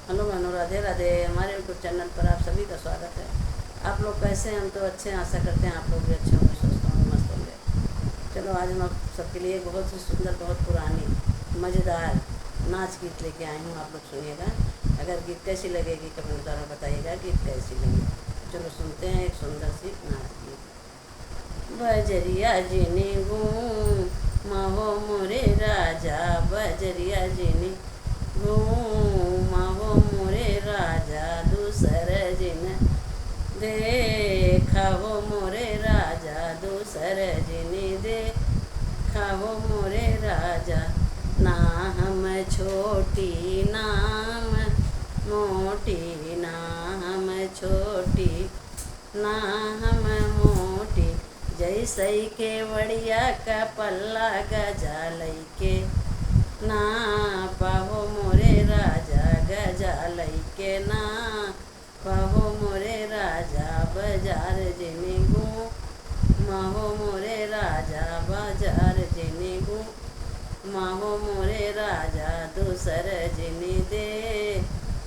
Hello बहनों, राधे राधे। हमारे YouTube channel पर आप सभी का स्वागत है। आप लोग कैसे हैं? हम तो अच्छे हैं, आशा करते हैं आप लोग भी अच्छे होंगे, स्वस्थ होंगे, मस्त होंगे। चलो, आज हम आप सबके लिए एक बहुत ही सुंदर, बहुत पुरानी, मज़ेदार नाच गीत लेके आई हूँ। आप लोग सुनिएगा। अगर गीत कैसी लगेगी कमेंट द्वारा बताइएगा, गीत कैसी लगी। चलो सुनते हैं एक सुंदर सी नाच गीत। बजरिया जिनी गूँ माहो मोरे राजा, बजरिया जिनी घूमहो मोरे राजा, दूसर जिन देखो मोरे राजा, दूसर जिन देखो मोरे राजा। ना हम छोटी नाम मोटी, ना हम छोटी ना हम मोटी, जैसे के वड़िया का पल्ला गजा लैके ना पाहो मोरे राजा, गजा लैके ना पाहो मोरे राजा। बाजार जिने गूँ माहो मोरे राजा, बाजार जिने गूँ माहो मोरे राजा, दूसर जिने दे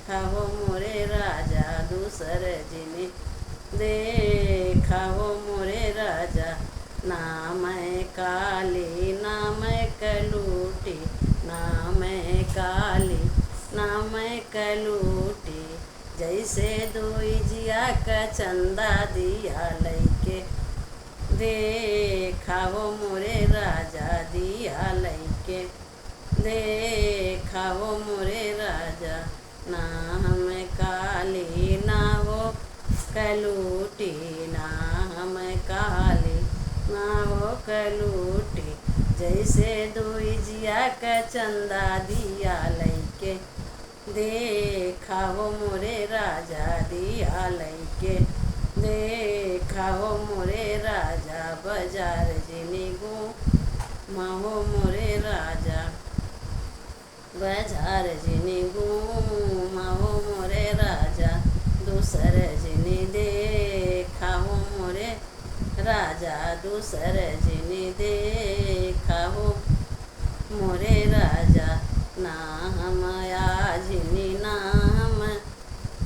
खाहो मोरे राजा, दूसर जिने दे खाहो मोरे राजा। ना मैं काली ना मैं कलूटी, ना मैं काली ना मैं कलूटी, जैसे दोई जिया का चंदा दिया लैके देखाओ मोरे राजा, दिया लैके देखाओ मोरे राजा। ना हम काली ना हो कलूटी, ना हम काली ना हो कलूटी, जैसे दोई जिया का चंदा दिया लैके देखाओ मोरे राजा, दिया लैके देखाओ मोरे राजा। बाजार जिने गूँ माहो मोरे राजा, बाजार जिने गूँ माहो मोरे राजा, दूसर जिने देखाओ मोरे राजा, दूसर जिने देखाओ मोरे राजा। ना हम आजिनी ना हम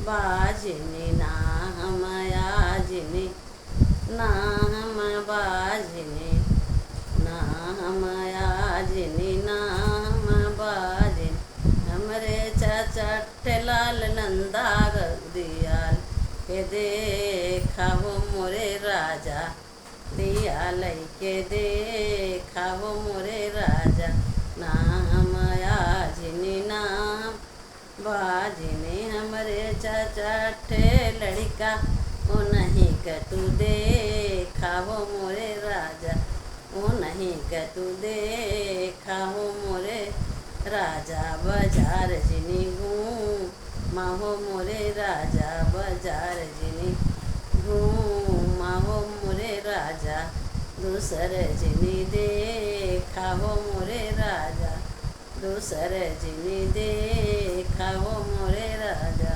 बाजिनी, ना हम आजिनी ना हम बाजिनी, ना हम आजिनी ना हम बाजिनी, हमरे चाचा ठेलाल नंदा दियाल के देखाओ मोरे राजा, दिया लैके देखाओ मोरे राजा। ना हम आजिनी ना बाजिनी, हमरे चाचा ठे लड़का ओ नहीं कतू देखाओ मोरे राजा, ओ नहीं कतू देखाओ मोरे राजा। बाजार जिनी गूँ माहो मोरे राजा, बाजार जिनी गूँ माहो मोरे राजा, दूसर जिनी देखाओ मोरे राजा, दूसर जिनी देखाओ मोरे राजा।